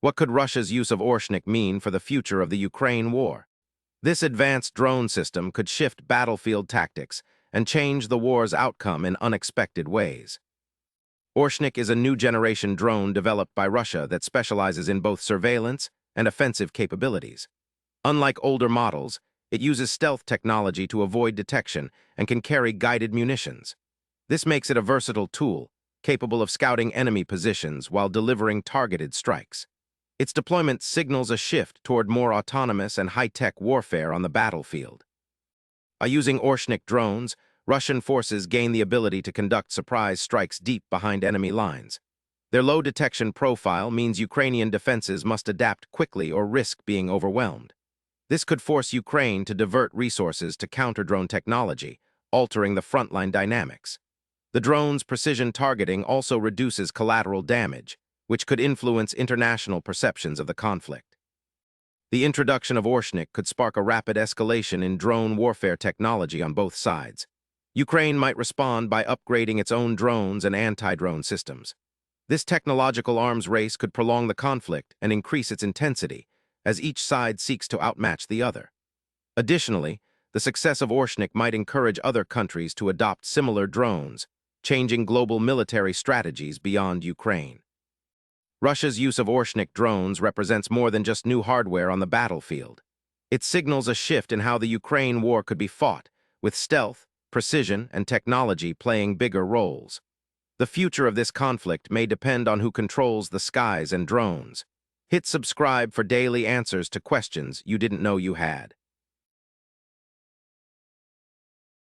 What could Russia's use of Oreshnik mean for the future of the Ukraine war? This advanced drone system could shift battlefield tactics and change the war's outcome in unexpected ways. Oreshnik is a new generation drone developed by Russia that specializes in both surveillance and offensive capabilities. Unlike older models, it uses stealth technology to avoid detection and can carry guided munitions. This makes it a versatile tool, capable of scouting enemy positions while delivering targeted strikes. Its deployment signals a shift toward more autonomous and high-tech warfare on the battlefield. By using Oreshnik drones, Russian forces gain the ability to conduct surprise strikes deep behind enemy lines. Their low detection profile means Ukrainian defenses must adapt quickly or risk being overwhelmed. This could force Ukraine to divert resources to counter-drone technology, altering the frontline dynamics. The drone's precision targeting also reduces collateral damage, which could influence international perceptions of the conflict. The introduction of Oreshnik could spark a rapid escalation in drone warfare technology on both sides. Ukraine might respond by upgrading its own drones and anti-drone systems. This technological arms race could prolong the conflict and increase its intensity, as each side seeks to outmatch the other. Additionally, the success of Oreshnik might encourage other countries to adopt similar drones, changing global military strategies beyond Ukraine. Russia's use of Oreshnik drones represents more than just new hardware on the battlefield. It signals a shift in how the Ukraine war could be fought, with stealth, precision, and technology playing bigger roles. The future of this conflict may depend on who controls the skies and drones. Hit subscribe for daily answers to questions you didn't know you had.